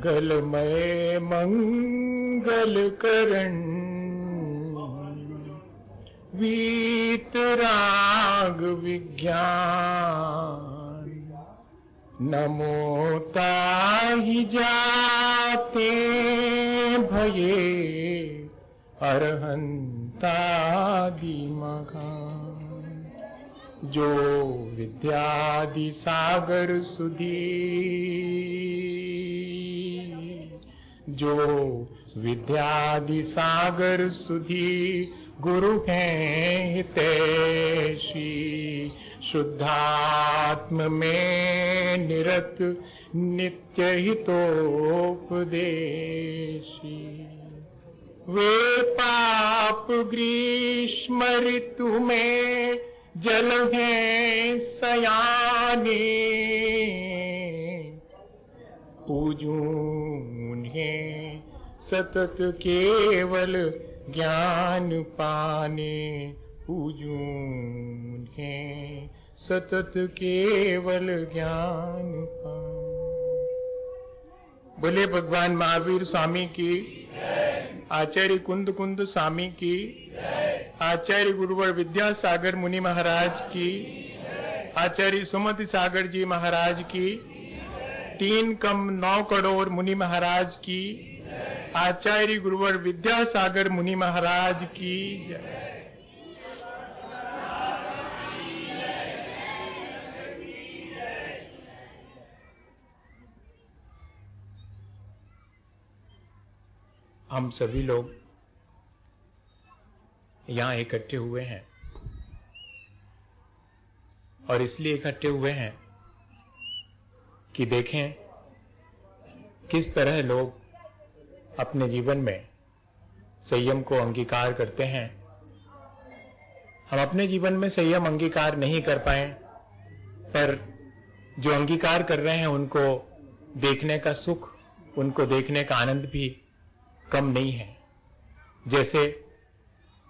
मंगलमय मंगल करण वीतराग विज्ञान नमो ताहि जाते भये अरहंतादि महान। जो विद्यादि सागर सुधी जो विद्यादि सागर सुधी गुरु हैं हितैषी शुद्धात्म में निरत नित्य हितोपदेशी। वे पाप ग्रीष्म ऋतु में जल हैं सयाने पूजूं उन्हें सतत केवल ज्ञान पाने पूजूं उन्हें सतत केवल ज्ञान पाने। बोले भगवान महावीर स्वामी की, आचार्य कुंद कुंद स्वामी की, आचार्य गुरुवर विद्यासागर मुनि महाराज की, आचार्य सुमति सागर जी महाराज की, 3 कम 9 करोड़ मुनि महाराज की, आचार्य गुरुवर विद्यासागर मुनि महाराज की जय। हम सभी लोग यहां इकट्ठे हुए हैं और इसलिए इकट्ठे हुए हैं कि देखें किस तरह लोग अपने जीवन में संयम को अंगीकार करते हैं। हम अपने जीवन में संयम अंगीकार नहीं कर पाए, पर जो अंगीकार कर रहे हैं उनको देखने का सुख, उनको देखने का आनंद भी कम नहीं है। जैसे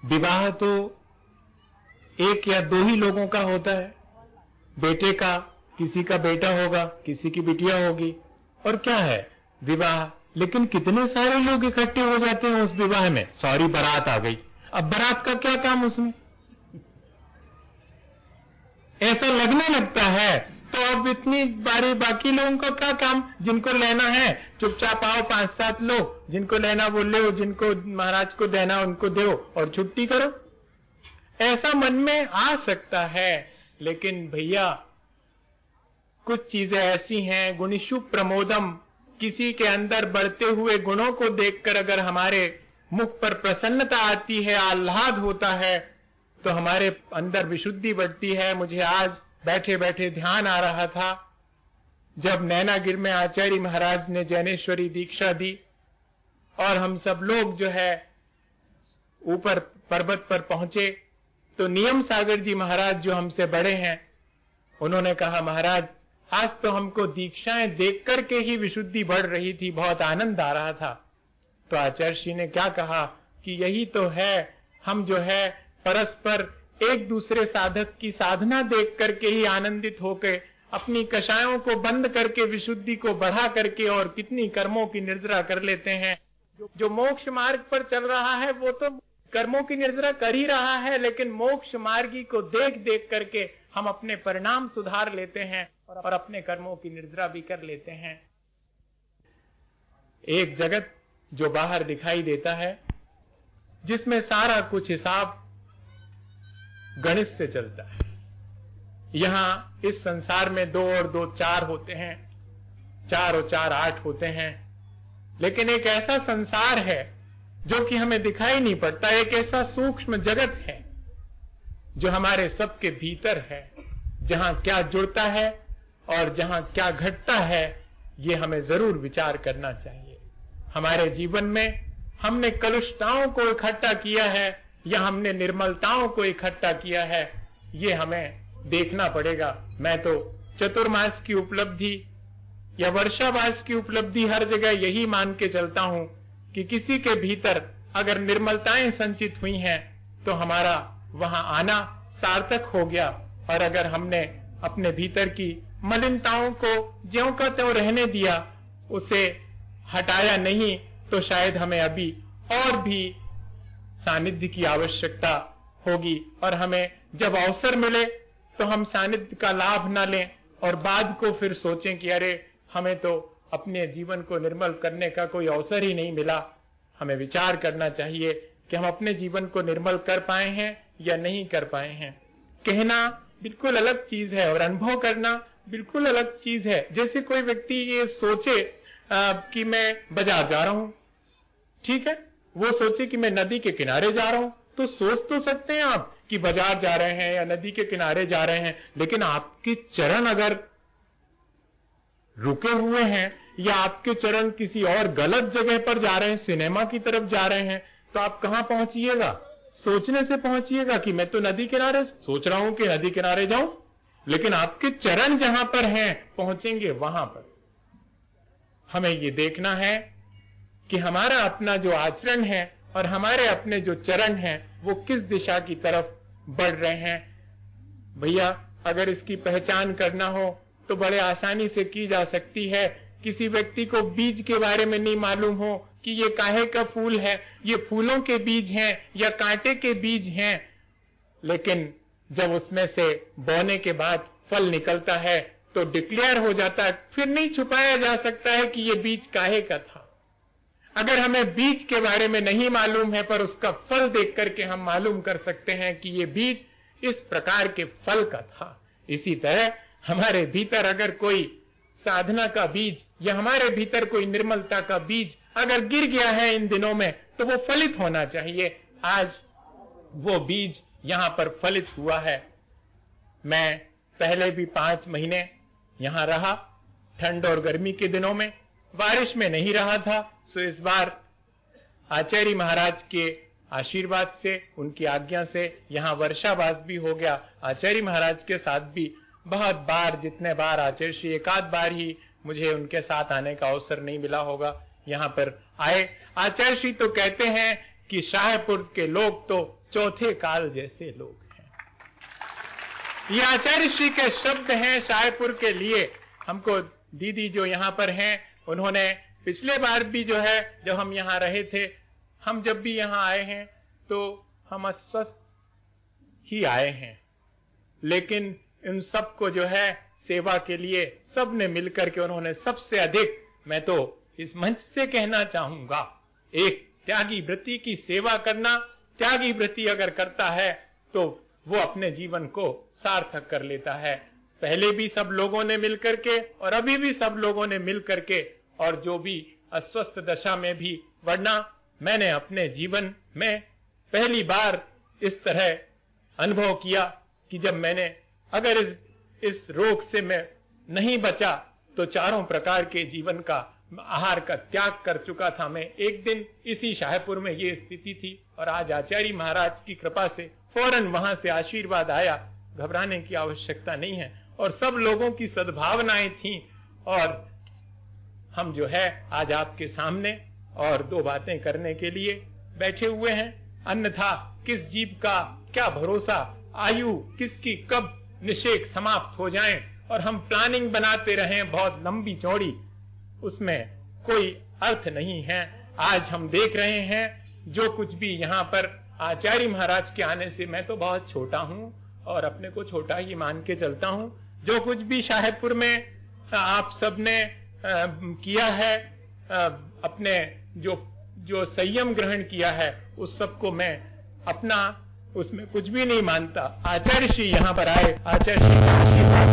विवाह तो 1 या 2 ही लोगों का होता है, बेटे का, किसी का बेटा होगा, किसी की बिटिया होगी, और क्या है विवाह। लेकिन कितने सारे लोग इकट्ठे हो जाते हैं उस विवाह में। सॉरी, बारात आ गई, अब बारात का क्या काम उसमें, ऐसा लगने लगता है। तो अब इतनी बारी बाकी लोगों का क्या काम। जिनको लेना है चुपचाप आओ, 5-7 लोग, जिनको लेना वो ले, जिनको महाराज को देना उनको दो और छुट्टी करो। ऐसा मन में आ सकता है, लेकिन भैया कुछ चीजें ऐसी हैं, गुणिषु प्रमोदम, किसी के अंदर बढ़ते हुए गुणों को देखकर अगर हमारे मुख पर प्रसन्नता आती है, आह्लाद होता है, तो हमारे अंदर विशुद्धि बढ़ती है। मुझे आज बैठे बैठे ध्यान आ रहा था, जब नैनागिर में आचार्य महाराज ने जैनेश्वरी दीक्षा दी और हम सब लोग जो है ऊपर पर्वत पर पहुंचे, तो नियम सागर जी महाराज जो हमसे बड़े हैं, उन्होंने कहा महाराज आज तो हमको दीक्षाएं देख करके ही विशुद्धि बढ़ रही थी, बहुत आनंद आ रहा था। तो आचार्य जी ने क्या कहा कि यही तो है, हम जो है परस्पर एक दूसरे साधक की साधना देख करके ही आनंदित होकर अपनी कषायों को बंद करके विशुद्धि को बढ़ा करके और कितनी कर्मों की निर्जरा कर लेते हैं। जो मोक्ष मार्ग पर चल रहा है वो तो कर्मों की निर्जरा कर ही रहा है, लेकिन मोक्ष मार्गी को देख देख करके हम अपने परिणाम सुधार लेते हैं और अपने कर्मों की निर्जरा भी कर लेते हैं। एक जगत जो बाहर दिखाई देता है, जिसमें सारा कुछ हिसाब गणित से चलता है। यहां इस संसार में 2 और 2 4 होते हैं, 4 और 4 8 होते हैं, लेकिन एक ऐसा संसार है जो कि हमें दिखाई नहीं पड़ता। एक ऐसा सूक्ष्म जगत है जो हमारे सबके भीतर है, जहां क्या जुड़ता है और जहां क्या घटता है, ये हमें जरूर विचार करना चाहिए। हमारे जीवन में हमने कलुषताओं को इकट्ठा किया है या हमने निर्मलताओं को इकट्ठा किया है, ये हमें देखना पड़ेगा। मैं तो चतुर्मास की उपलब्धि या वर्षावास की उपलब्धि हर जगह यही मान के चलता हूं कि किसी के भीतर अगर निर्मलताएं संचित हुई हैं तो हमारा वहां आना सार्थक हो गया, और अगर हमने अपने भीतर की मलिनताओं को ज्यों का त्यों रहने दिया, उसे हटाया नहीं तो शायद हमें अभी और भी सानिध्य की आवश्यकता होगी, और हमें जब अवसर मिले तो हम सानिध्य का लाभ न लें और बाद को फिर सोचें कि अरे हमें तो अपने जीवन को निर्मल करने का कोई अवसर ही नहीं मिला। हमें विचार करना चाहिए कि हम अपने जीवन को निर्मल कर पाए हैं या नहीं कर पाए हैं। कहना बिल्कुल अलग चीज है और अनुभव करना बिल्कुल अलग चीज है। जैसे कोई व्यक्ति ये सोचे कि मैं बाजार जा रहा हूं, ठीक है, वो सोचे कि मैं नदी के किनारे जा रहा हूं, तो सोच तो सकते हैं आप कि बाजार जा रहे हैं या नदी के किनारे जा रहे हैं, लेकिन आपके चरण अगर रुके हुए हैं या आपके चरण किसी और गलत जगह पर जा रहे हैं, सिनेमा की तरफ जा रहे हैं, तो आप कहां पहुंचिएगा? सोचने से पहुंचिएगा कि मैं तो नदी किनारे सोच रहा हूं कि नदी किनारे जाऊं, लेकिन आपके चरण जहां पर हैं पहुंचेंगे वहां पर। हमें ये देखना है कि हमारा अपना जो आचरण है और हमारे अपने जो चरण हैं वो किस दिशा की तरफ बढ़ रहे हैं। भैया अगर इसकी पहचान करना हो तो बड़े आसानी से की जा सकती है। किसी व्यक्ति को बीज के बारे में नहीं मालूम हो कि ये काहे का फूल है, ये फूलों के बीज हैं या कांटे के बीज हैं, लेकिन जब उसमें से बोने के बाद फल निकलता है तो डिक्लेयर हो जाता है, फिर नहीं छुपाया जा सकता है कि ये बीज काहे का था। अगर हमें बीज के बारे में नहीं मालूम है पर उसका फल देख करके हम मालूम कर सकते हैं कि ये बीज इस प्रकार के फल का था। इसी तरह हमारे भीतर अगर कोई साधना का बीज या हमारे भीतर कोई निर्मलता का बीज अगर गिर गया है इन दिनों में तो वो फलित होना चाहिए। आज वो बीज यहां पर फलित हुआ है। मैं पहले भी 5 महीने यहां रहा, ठंड और गर्मी के दिनों में, बारिश में नहीं रहा था। सो इस बार आचार्य महाराज के आशीर्वाद से, उनकी आज्ञा से यहां वर्षावास भी हो गया। आचार्य महाराज के साथ भी बहुत बार, जितने बार आचार्य श्री एकाध बार ही मुझे उनके साथ आने का अवसर नहीं मिला होगा, यहां पर आए। आचार्य श्री तो कहते हैं कि शाहपुर के लोग तो चौथे काल जैसे लोग हैं। ये आचार्य श्री के शब्द हैं शाहपुर के लिए। हमको दीदी जो यहां पर हैं उन्होंने पिछले बार भी जो है, जब हम यहां रहे थे, हम जब भी यहां आए हैं तो हम अस्वस्थ ही आए हैं, लेकिन इन सबको जो है सेवा के लिए सब ने मिलकर के उन्होंने सबसे अधिक, मैं तो इस मंच से कहना चाहूंगा, एक त्यागी वृत्ति की सेवा करना। त्यागी वृत्ति अगर करता है तो वो अपने जीवन को सार्थक कर लेता है। पहले भी सब लोगों ने मिलकर के और अभी भी सब लोगों ने मिलकर के, और जो भी अस्वस्थ दशा में भी, वरना मैंने अपने जीवन में पहली बार इस तरह अनुभव किया कि जब मैंने अगर इस रोग से मैं नहीं बचा तो चारों प्रकार के जीवन का आहार का त्याग कर चुका था मैं। एक दिन इसी शाहपुर में ये स्थिति थी और आज आचार्य महाराज की कृपा से फौरन वहां से आशीर्वाद आया। घबराने की आवश्यकता नहीं है और सब लोगों की सद्भावनाएं थी और हम जो है आज आपके सामने और 2 बातें करने के लिए बैठे हुए हैं। अन्यथा किस जीव का क्या भरोसा, आयु किसकी कब निषेक समाप्त हो जाएं और हम प्लानिंग बनाते रहें बहुत लंबी चौड़ी, उसमें कोई अर्थ नहीं है। आज हम देख रहे हैं जो कुछ भी यहाँ पर आचार्य महाराज के आने से, मैं तो बहुत छोटा हूं और अपने को छोटा ही मान के चलता हूं, जो कुछ भी शाहपुर में आप सबने किया है, अपने जो संयम ग्रहण किया है, उस सबको मैं अपना उसमें कुछ भी नहीं मानता। आचार्य श्री यहाँ पर आए, आचार्य श्री का आशीर्वाद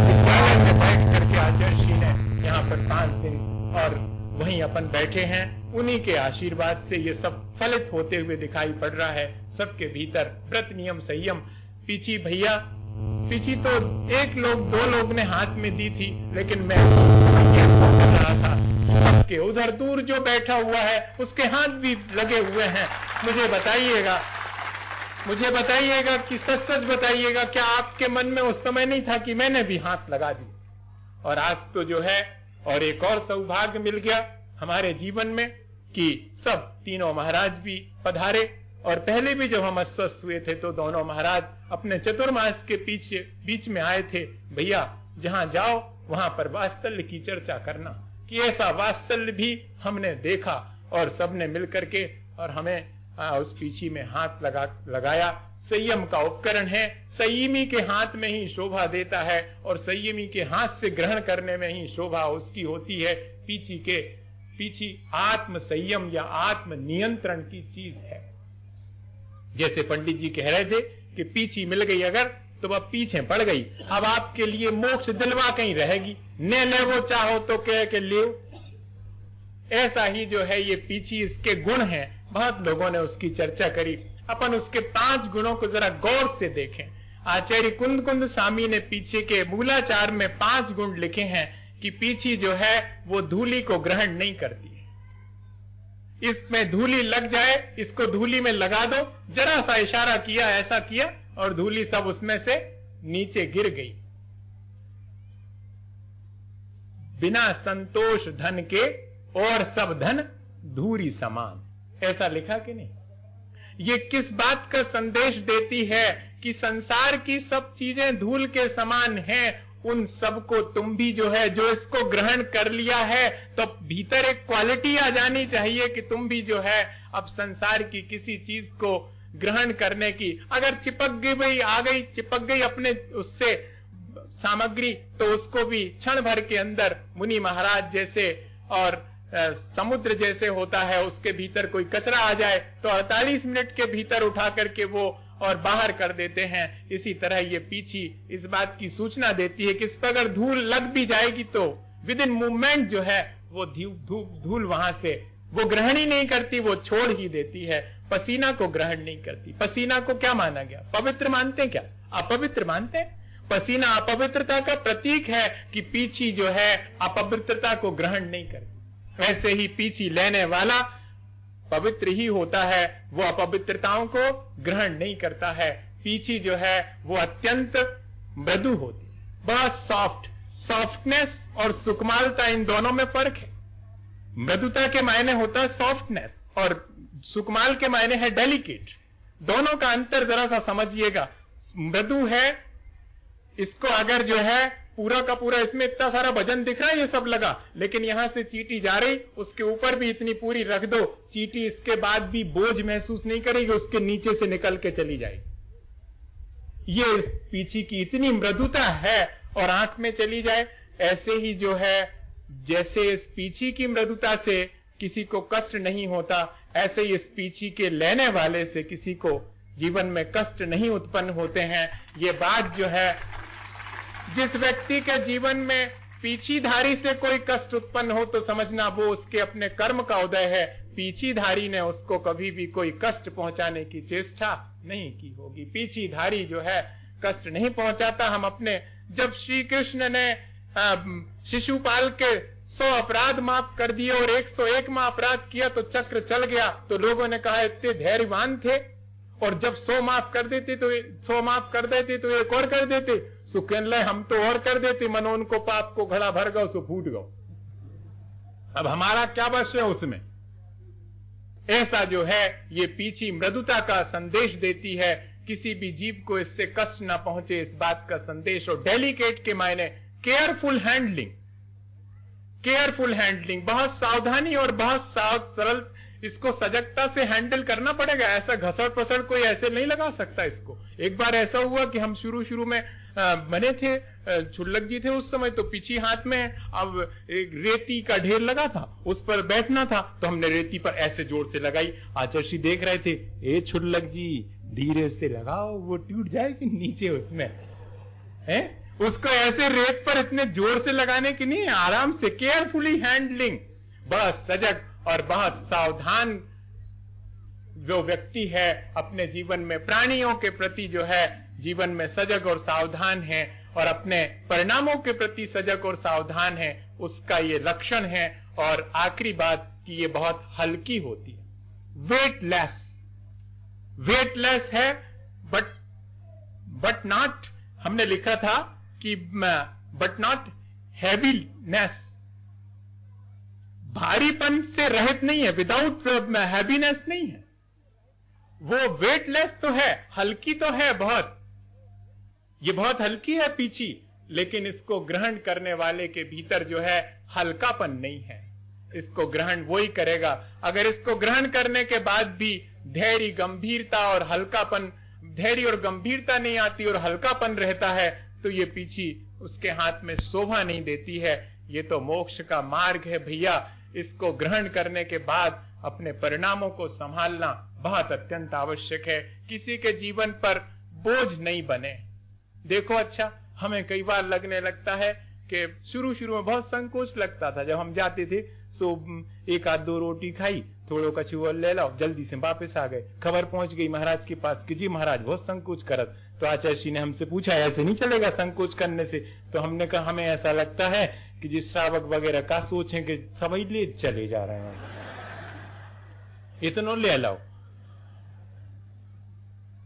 विद्यालय में बैठ करके आचार्य श्री ने यहाँ पर 5 दिन और वहीं अपन बैठे हैं, उन्हीं के आशीर्वाद से ये सब फलित होते हुए दिखाई पड़ रहा है। सबके भीतर व्रत नियम संयम। पीछी भैया, पीछी तो 1 लोग 2 लोग ने हाथ में दी थी, लेकिन मैं कर रहा था सबके। उधर दूर जो बैठा हुआ है उसके हाथ भी लगे हुए हैं। मुझे बताइएगा कि सच सच बताइएगा, क्या आपके मन में उस समय नहीं था कि मैंने भी हाथ लगा दी? और आज तो जो है और एक और सौभाग्य मिल गया हमारे जीवन में कि सब तीनों महाराज भी पधारे। और पहले भी जब हम अस्वस्थ हुए थे तो दोनों महाराज अपने चतुर्मास के बीच में आए थे। भैया जहां जाओ वहां पर वात्सल्य की चर्चा करना, कि ऐसा वात्सल्य भी हमने देखा और सबने मिलकर के और हमें उस पीछी में हाथ लगाया। संयम का उपकरण है, संयमी के हाथ में ही शोभा देता है और संयमी के हाथ से ग्रहण करने में ही शोभा उसकी होती है। पीछी आत्म संयम या आत्म नियंत्रण की चीज है। जैसे पंडित जी कह रहे थे कि पीछी मिल गई अगर तो वह पीछे पड़ गई, अब आपके लिए मोक्ष दिलवा कहीं रहेगी, न ले वो चाहो तो कह के ले। ऐसा ही जो है ये पीछी, इसके गुण हैं। बहुत लोगों ने उसकी चर्चा करी। अपन उसके 5 गुणों को जरा गौर से देखें। आचार्य कुंद स्वामी ने पीछे के मूलाचार में 5 गुण लिखे हैं कि पीछी जो है वो धूली को ग्रहण नहीं करती है। इसमें धूली लग जाए, इसको धूली में लगा दो, जरा सा इशारा किया, ऐसा किया और धूली सब उसमें से नीचे गिर गई। बिना संतोष धन के और सब धन धूरी समान, ऐसा लिखा कि नहीं? ये किस बात का संदेश देती है कि संसार की सब चीजें धूल के समान हैं। उन सबको तुम भी जो है, जो इसको ग्रहण कर लिया है, तो भीतर एक क्वालिटी आ जानी चाहिए कि तुम भी जो है अब संसार की किसी चीज को ग्रहण करने की, अगर चिपक गई अपने उससे सामग्री, तो उसको भी क्षण भर के अंदर मुनि महाराज जैसे और समुद्र जैसे होता है, उसके भीतर कोई कचरा आ जाए तो 48 मिनट के भीतर उठा करके वो और बाहर कर देते हैं। इसी तरह ये पीछी इस बात की सूचना देती है कि इस पर अगर धूल लग भी जाएगी तो विद इन मूवमेंट जो है वो धूल वहां से वो ग्रहण ही नहीं करती, वो छोड़ ही देती है। पसीना को ग्रहण नहीं करती। पसीना को क्या माना गया? पवित्र मानते हैं क्या? अपवित्र मानते हैं? पसीना अपवित्रता का प्रतीक है कि पीछी जो है अपवित्रता को ग्रहण नहीं करती। ऐसे ही पीछी लेने वाला पवित्र ही होता है, वो अपवित्रताओं को ग्रहण नहीं करता है। पीछी जो है वो अत्यंत मृदु होती है, बहुत सॉफ्टनेस और सुकुमालता, इन दोनों में फर्क है। मृदुता के मायने होता है सॉफ्टनेस और सुकुमाल के मायने है डेलिकेट। दोनों का अंतर जरा सा समझिएगा। मृदु है, इसको अगर जो है पूरा का पूरा, इसमें इतना सारा वजन दिख रहा है, ये सब लगा, लेकिन यहां से चींटी जा रही, उसके ऊपर भी इतनी पूरी रख दो, चींटी इसके बाद भी बोझ महसूस नहीं करेगी, उसके नीचे से निकल के चली जाएगी। ये इस पीछी की इतनी मृदुता है और आंख में चली जाए। ऐसे ही जो है, जैसे इस पीछी की मृदुता से किसी को कष्ट नहीं होता, ऐसे ही इस पीछी के लेने वाले से किसी को जीवन में कष्ट नहीं उत्पन्न होते हैं। ये बात जो है, जिस व्यक्ति के जीवन में पीछीधारी से कोई कष्ट उत्पन्न हो तो समझना वो उसके अपने कर्म का उदय है। पीछीधारी ने उसको कभी भी कोई कष्ट पहुंचाने की चेष्टा नहीं की होगी। पीछीधारी जो है कष्ट नहीं पहुंचाता। हम अपने, जब श्री कृष्ण ने शिशुपाल के 100 अपराध माफ कर दिए और 101वां अपराध किया तो चक्र चल गया, तो लोगों ने कहा इतने धैर्यवान थे, और जब 100 माफ कर देते तो 100 माफ कर देते तो एक और कर देते, सुखेन ले हम तो और कर देते, मनो उनको पाप को घड़ा भर गो सो फूट गो, अब हमारा क्या बस है उसमें। ऐसा जो है ये पीछी मृदुता का संदेश देती है, किसी भी जीव को इससे कष्ट ना पहुंचे, इस बात का संदेश। और डेलिकेट के मायने केयरफुल हैंडलिंग, बहुत सावधानी और बहुत सरल, इसको सजगता से हैंडल करना पड़ेगा। ऐसा घसड़ पसड़ कोई ऐसे नहीं लगा सकता इसको। एक बार ऐसा हुआ कि हम शुरू में बने थे, छुल्लक जी थे उस समय, तो पीछे हाथ में अब एक रेती का ढेर लगा था, उस पर बैठना था, तो हमने रेती पर ऐसे जोर से लगाई। आचार्य जी देख रहे थे, ए छुल्लक जी धीरे से लगाओ, वो टूट जाएगी नीचे उसमें है। उसको ऐसे रेत पर इतने जोर से लगाने की नहीं, आराम से केयरफुली हैंडलिंग। बहुत सजग और बहुत सावधान जो व्यक्ति है अपने जीवन में, प्राणियों के प्रति जो है जीवन में सजग और सावधान है, और अपने परिणामों के प्रति सजग और सावधान है, उसका ये लक्षण है। और आखिरी बात कि ये बहुत हल्की होती है, वेटलेस है, बट नॉट, हमने लिखा था कि बट नॉट हैवीनेस, भारीपन से रहित नहीं है, विदाउट हैवीनेस नहीं है। वो वेटलेस तो है, हल्की तो है बहुत, ये बहुत हल्की है पीछी, लेकिन इसको ग्रहण करने वाले के भीतर जो है हल्कापन नहीं है। इसको ग्रहण वही करेगा। अगर इसको ग्रहण करने के बाद भी धैर्य, गंभीरता और हल्कापन, धैर्य और गंभीरता नहीं आती और हल्कापन रहता है, तो ये पीछी उसके हाथ में शोभा नहीं देती है। ये तो मोक्ष का मार्ग है भैया। इसको ग्रहण करने के बाद अपने परिणामों को संभालना बहुत अत्यंत आवश्यक है। किसी के जीवन पर बोझ नहीं बने। देखो, अच्छा, हमें कई बार लगने लगता है कि शुरू में बहुत संकोच लगता था जब हम जाते थे, सो एक आध दो रोटी खाई, थोड़ो कछु और ले लाओ, जल्दी से वापस आ गए। खबर पहुंच गई महाराज के पास कि जी महाराज बहुत संकोच करत। तो आचार्य जी ने हमसे पूछा, ऐसे नहीं चलेगा संकोच करने से? तो हमने कहा हमें ऐसा लगता है कि जिस श्रावक वगैरह का सोचें कि सभी ले चले जा रहे हैं, इतना ले लाओ।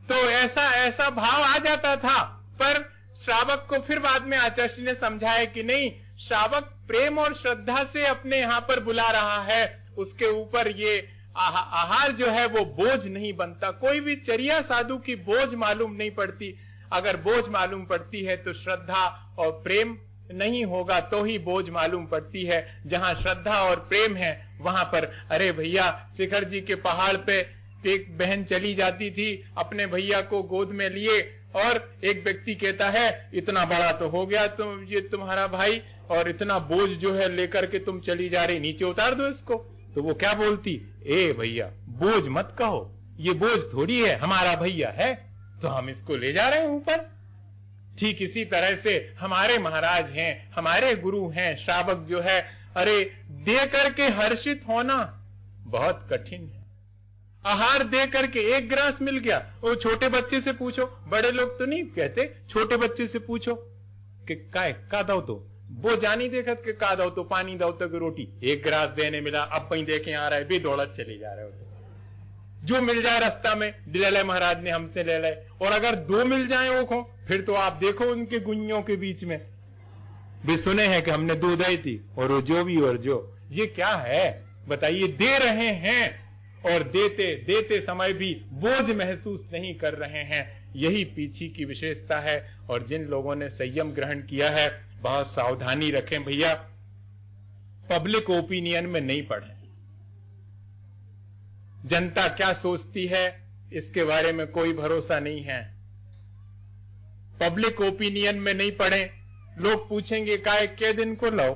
तो ऐसा भाव आ जाता था। पर श्रावक को फिर बाद में आचार्य जी ने समझाया कि नहीं, श्रावक प्रेम और श्रद्धा से अपने यहां पर बुला रहा है, उसके ऊपर ये आहार जो है वो बोझ नहीं बनता। कोई भी चर्या साधु की बोझ मालूम नहीं पड़ती। अगर बोझ मालूम पड़ती है तो श्रद्धा और प्रेम नहीं होगा तो ही बोझ मालूम पड़ती है। जहां श्रद्धा और प्रेम है वहां पर, अरे भैया, शिखर जी के पहाड़ पे एक बहन चली जाती थी अपने भैया को गोद में लिए, और एक व्यक्ति कहता है इतना बड़ा तो हो गया तुम, ये तुम्हारा भाई, और इतना बोझ जो है लेकर के तुम चली जा रही, नीचे उतार दो इसको। तो वो क्या बोलती, ए भैया बोझ मत कहो, ये बोझ थोड़ी है, हमारा भैया है तो हम इसको ले जा रहे हैं ऊपर। ठीक इसी तरह से हमारे महाराज हैं, हमारे गुरु हैं, श्रावक जो है, अरे दे करके हर्षित होना बहुत कठिन है। आहार दे करके एक ग्रास मिल गया, वो छोटे बच्चे से पूछो, बड़े लोग तो नहीं कहते, छोटे बच्चे से पूछो कि का दो, तो वो जानी देखत के का दो, तो पानी दो तो रोटी, एक ग्रास देने मिला, अब कहीं देखे आ रहा है, बेदौलत चले जा रहे हो। जो मिल जाए रास्ता में ले ले, महाराज ने हमसे ले ले। और अगर दो मिल जाए वो को, फिर तो आप देखो उनके गुइयों के बीच में भी सुने हैं कि हमने दूध आई थी और वो जो भी और जो, ये क्या है बताइए। दे रहे हैं और देते समय भी बोझ महसूस नहीं कर रहे हैं। यही पीछे की विशेषता है। और जिन लोगों ने संयम ग्रहण किया है, बहुत सावधानी रखें भैया, पब्लिक ओपिनियन में नहीं पड़े। जनता क्या सोचती है इसके बारे में कोई भरोसा नहीं है। पब्लिक ओपिनियन में नहीं पड़े। लोग पूछेंगे काय के दिन को लो,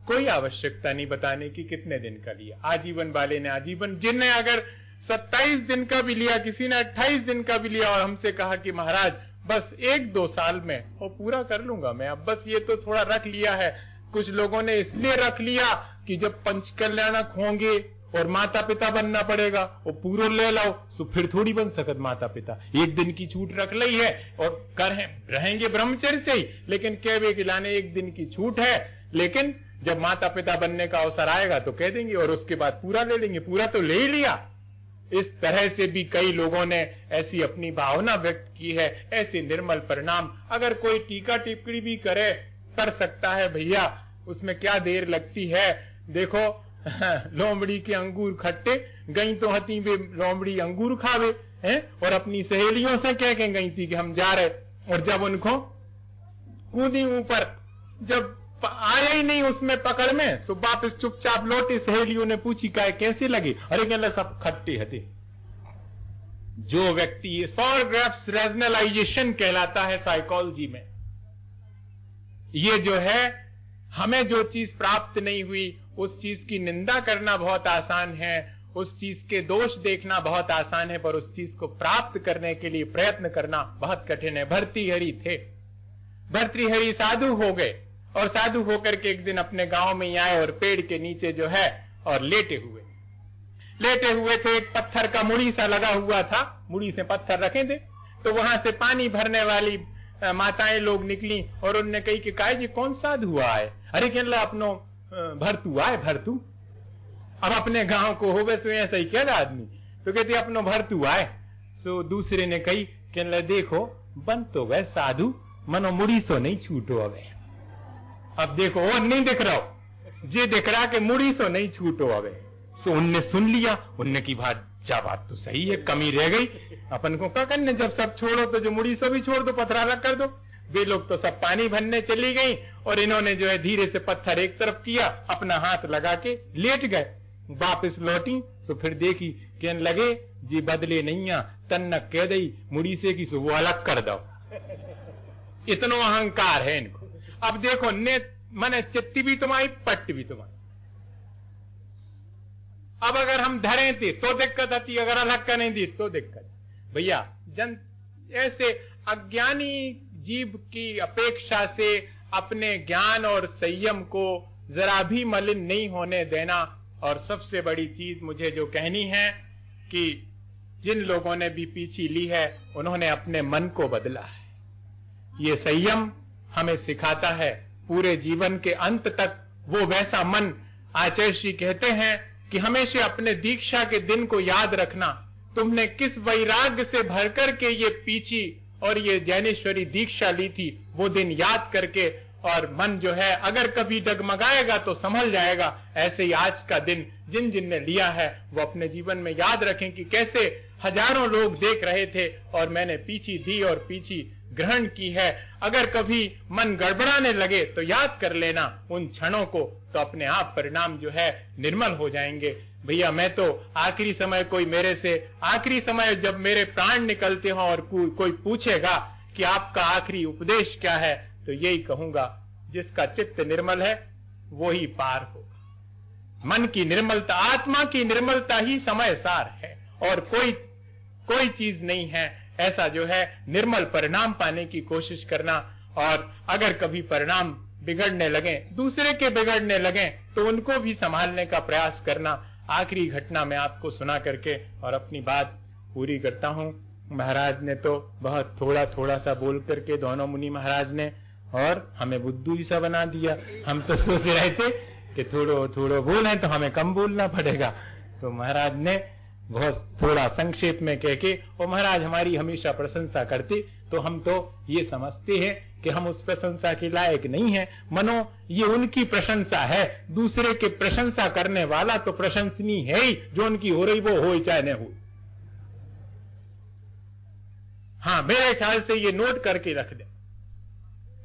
कोई आवश्यकता नहीं बताने की कितने दिन का लिया। आजीवन वाले ने आजीवन, जिनने अगर 27 दिन का भी लिया, किसी ने 28 दिन का भी लिया, और हमसे कहा कि महाराज बस 1-2 साल में वो पूरा कर लूंगा मैं, अब बस ये तो थोड़ा रख लिया है। कुछ लोगों ने इसलिए रख लिया कि जब पंचकल्याणक होंगे और माता पिता बनना पड़ेगा, वो पूरा ले लाओ, सो फिर थोड़ी बन सकत माता पिता। एक दिन की छूट रख ली है और रहेंगे ब्रह्मचर्य से ही, लेकिन कहवे कि लाने एक दिन की छूट है, लेकिन जब माता पिता बनने का अवसर आएगा तो कह देंगे और उसके बाद पूरा ले लेंगे। पूरा तो ले ही लिया। इस तरह से भी कई लोगों ने ऐसी अपनी भावना व्यक्त की है। ऐसे निर्मल परिणाम अगर कोई टीका टिप्पणी भी कर सकता है भैया, उसमें क्या देर लगती है। देखो लोमड़ी के अंगूर खट्टे, गई तो हती वे लोमड़ी अंगूर खावे हैं, और अपनी सहेलियों से कह के गई थी कि हम जा रहे, और जब उनको कूदी ऊपर, जब आया ही नहीं उसमें पकड़ में, सो वापस चुपचाप लौटे। सहेलियों ने पूछी कैसे लगे, अरे कहला सब खट्टे हते। जो व्यक्ति, ये सॉरग्राफ्स रेशनलाइजेशन कहलाता है साइकोलॉजी में। ये जो है, हमें जो चीज प्राप्त नहीं हुई उस चीज की निंदा करना बहुत आसान है, उस चीज के दोष देखना बहुत आसान है, पर उस चीज को प्राप्त करने के लिए प्रयत्न करना बहुत कठिन है। भर्तृहरि थे, भर्तृहरि साधु हो गए, और साधु होकर के एक दिन अपने गांव में ही आए और पेड़ के नीचे जो है और लेटे हुए थे। एक पत्थर का मुड़ी सा लगा हुआ था, मुड़ी से पत्थर रखे थे, तो वहां से पानी भरने वाली माताएं लोग निकली और उनने कही कि काय जी कौन साधु आए। अरे कहला अपनो भरतू आए, भरतू। अब अपने गांव को हो वैसे ऐसा ही क्या आदमी, तो कहते अपनो भरतू आए। सो दूसरे ने कही कहला देखो बन तो वह साधु, मनो मुड़ी सो नहीं छूटो अवे। अब देखो वो नहीं दिख रहा हो, जे दिख रहा कि मुड़ी सो नहीं छूटो अवे। सो उनने सुन लिया, उनने की बात तो सही है, कमी रह गई, अपन को क्या करने, जब सब छोड़ो तो जो मुड़ी सो भी छोड़ दो, पथरा रख कर दो। वे लोग तो सब पानी भरने चली गई और इन्होंने जो है धीरे से पत्थर एक तरफ किया, अपना हाथ लगा के लेट गए। वापस लौटी तो फिर देखी, कहने लगे जी बदले नहीं तन न कह दई मुड़ी से की वो अलग कर दो। इतना अहंकार है इनको। अब देखो ने मने चित्ती भी तुम्हारी, पट्ट भी तुम्हारी। अब अगर हम धरे थे तो दिक्कत आती, अगर अलग करने दी तो दिक्कत। भैया जन ऐसे अज्ञानी जीव की अपेक्षा से अपने ज्ञान और संयम को जरा भी मलिन नहीं होने देना। और सबसे बड़ी चीज मुझे जो कहनी है कि जिन लोगों ने भी पीछे ली है उन्होंने अपने मन को बदला है। ये संयम हमें सिखाता है पूरे जीवन के अंत तक वो वैसा मन। आचार्य श्री कहते हैं कि हमेशा अपने दीक्षा के दिन को याद रखना। तुमने किस वैराग्य से भरकर के ये पीछी और ये जैनेश्वरी दीक्षा ली थी, वो दिन याद करके, और मन जो है अगर कभी डगमगाएगा तो संभल जाएगा। ऐसे ही आज का दिन जिन जिन ने लिया है वो अपने जीवन में याद रखें कि कैसे हजारों लोग देख रहे थे और मैंने पीछी दी और पीछी ग्रहण की है। अगर कभी मन गड़बड़ाने लगे तो याद कर लेना उन क्षणों को, तो अपने आप परिणाम जो है निर्मल हो जाएंगे। भैया मैं तो आखिरी समय, कोई मेरे से आखिरी समय जब मेरे प्राण निकलते हो और कोई पूछेगा कि आपका आखिरी उपदेश क्या है, तो यही कहूंगा, जिसका चित्त निर्मल है वो ही पार होगा। मन की निर्मलता, आत्मा की निर्मलता ही समय सार है और कोई चीज नहीं है। ऐसा जो है निर्मल परिणाम पाने की कोशिश करना। और अगर कभी परिणाम बिगड़ने लगे, दूसरे के बिगड़ने लगे, तो उनको भी संभालने का प्रयास करना। आखिरी घटना मैं आपको सुना करके और अपनी बात पूरी करता हूं। महाराज ने तो बहुत थोड़ा थोड़ा सा बोल करके, दोनों मुनि महाराज ने, और हमें बुद्धू ही सा बना दिया। हम तो सोच रहे थे कि थोड़ो बोले तो हमें कम बोलना पड़ेगा, तो महाराज ने बहुत थोड़ा संक्षेप में कह के, और महाराज हमारी हमेशा प्रशंसा करते, तो हम तो ये समझते हैं कि हम उस प्रशंसा के लायक नहीं है। मनो ये उनकी प्रशंसा है, दूसरे के प्रशंसा करने वाला तो प्रशंसनीय है ही, जो उनकी हो रही वो हो चाहे न हो। हाँ, मेरे ख्याल से ये नोट करके रख दे।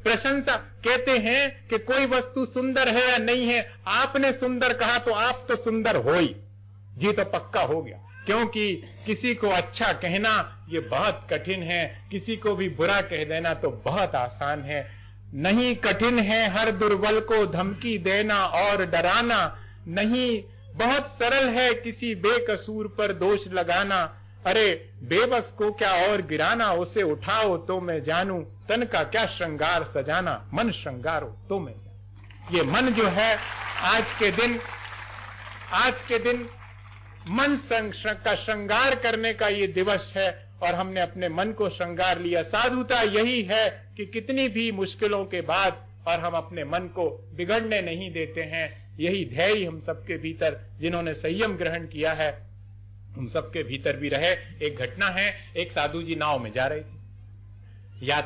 प्रशंसा कहते हैं कि कोई वस्तु सुंदर है या नहीं है, आपने सुंदर कहा तो आप तो सुंदर हो ही, जी तो पक्का हो गया। क्योंकि किसी को अच्छा कहना ये बहुत कठिन है, किसी को भी बुरा कह देना तो बहुत आसान है। नहीं कठिन है हर दुर्बल को धमकी देना और डराना, नहीं बहुत सरल है किसी बेकसूर पर दोष लगाना। अरे बेबस को क्या और गिराना, उसे उठाओ तो मैं जानूं, तन का क्या श्रृंगार सजाना, मन श्रृंगारो तो मैं जानूं। ये मन जो है आज के दिन मन का श्रृंगार करने का ये दिवस है, और हमने अपने मन को श्रृंगार लिया। साधुता यही है कि कितनी भी मुश्किलों के बाद और हम अपने मन को बिगड़ने नहीं देते हैं। यही धैर्य हम सबके भीतर, जिन्होंने संयम ग्रहण किया है, हम सबके भीतर भी रहे। एक घटना है, एक साधु जी नाव में जा रहे थे, या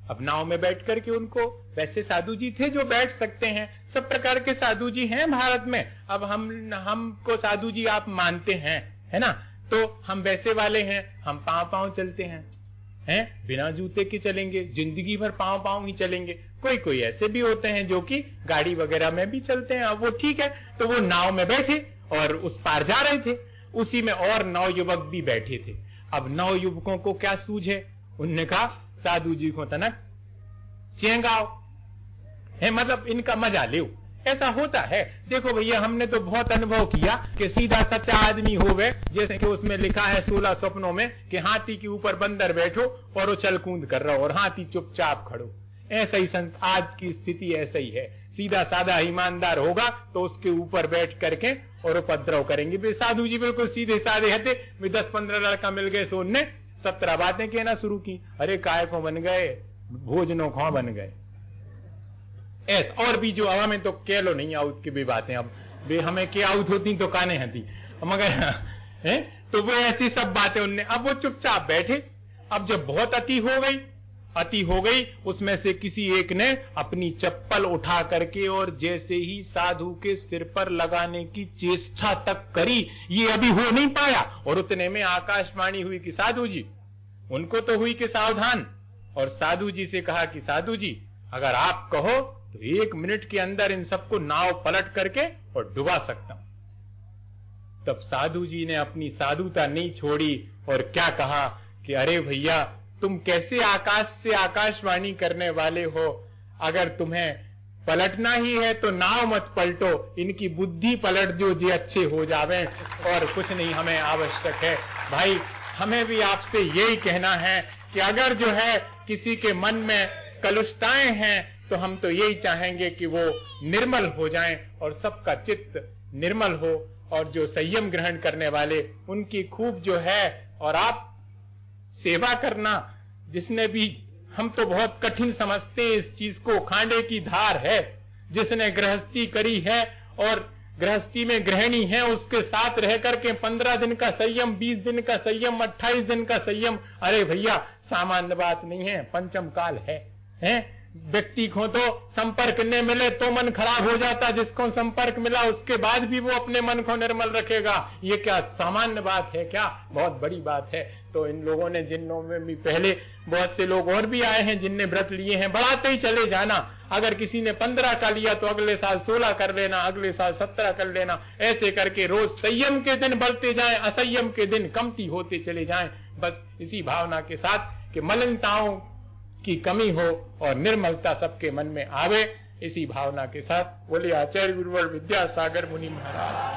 अब नाव में बैठ करके उनको, वैसे साधु जी थे जो बैठ सकते हैं, सब प्रकार के साधु जी हैं भारत में। अब हमको साधु जी आप मानते हैं, है ना, तो हम वैसे वाले हैं, हम पांव चलते हैं बिना जूते के चलेंगे, जिंदगी भर पांव ही चलेंगे। कोई ऐसे भी होते हैं जो कि गाड़ी वगैरह में भी चलते हैं, अब वो ठीक है। तो वो नाव में बैठे और उस पार जा रहे थे, उसी में और 9 युवक भी बैठे थे। अब 9 युवकों को क्या सूझे, उनने कहा साधु जी को तनक चेंगाओ है, मतलब इनका मजा ले। ऐसा होता है। देखो भैया, हमने तो बहुत अनुभव किया कि सीधा सच्चा आदमी होवे, जैसे कि उसमें लिखा है 16 स्वप्नों में कि हाथी के ऊपर बंदर बैठो और वो चल कूद कर रहा हो और हाथी चुपचाप खड़ो। ऐसा ही आज की स्थिति ऐसा ही है। सीधा साधा ईमानदार होगा तो उसके ऊपर बैठ करके और उपद्रव करेंगे। साधु जी बिल्कुल सीधे साधे हते, 10-15 लड़का मिल गए, सो उनने 17 बातें कहना शुरू की। अरे काय को बन गए, भोजनों खो बन गए। ऐसा और भी जो हमें तो कह लो नहीं आउट की भी बातें, अब वे हमें क्या आउट होती तो काने हती, मगर है तो वो ऐसी सब बातें उनने। अब वो चुपचाप बैठे। अब जब बहुत अति हो गई, उसमें से किसी एक ने अपनी चप्पल उठा करके और जैसे ही साधु के सिर पर लगाने की चेष्टा तक करी, ये अभी हो नहीं पाया, और उतने में आकाशवाणी हुई कि साधु जी, उनको तो हुई कि सावधान, और साधु जी से कहा कि साधु जी अगर आप कहो तो 1 मिनट के अंदर इन सबको नाव पलट करके और डुबा सकता हूं। तब साधु जी ने अपनी साधुता नहीं छोड़ी और क्या कहा कि अरे भैया तुम कैसे आकाश से आकाशवाणी करने वाले हो, अगर तुम्हें पलटना ही है तो नाव मत पलटो, इनकी बुद्धि पलट दो जे अच्छे हो जावे, और कुछ नहीं हमें आवश्यक है। भाई हमें भी आपसे यही कहना है कि अगर जो है किसी के मन में कलुषताएं हैं तो हम तो यही चाहेंगे कि वो निर्मल हो जाएं और सबका चित्त निर्मल हो, और जो संयम ग्रहण करने वाले उनकी खूब जो है और आप सेवा करना, जिसने भी, हम तो बहुत कठिन समझते हैं इस चीज को, खांडे की धार है, जिसने गृहस्थी करी है और गृहस्थी में गृहिणी है उसके साथ रह करके 15 दिन का संयम, 20 दिन का संयम, 28 दिन का संयम, अरे भैया सामान्य बात नहीं है, पंचम काल है? व्यक्ति को तो संपर्क न मिले तो मन खराब हो जाता, जिसको संपर्क मिला उसके बाद भी वो अपने मन को निर्मल रखेगा, ये क्या सामान्य बात है क्या? बहुत बड़ी बात है। तो इन लोगों ने, जिनों में भी पहले बहुत से लोग और भी आए हैं जिनने व्रत लिए हैं, बढ़ाते ही चले जाना। अगर किसी ने 15 का लिया तो अगले साल 16 कर लेना, अगले साल 17 कर लेना, ऐसे करके रोज संयम के दिन बढ़ते जाएं, असंयम के दिन कमती होते चले जाएं। बस इसी भावना के साथ कि मलिनताओं की कमी हो और निर्मलता सबके मन में आवे, इसी भावना के साथ बोले आचार्य गुरुवर विद्यासागर मुनि महाराज।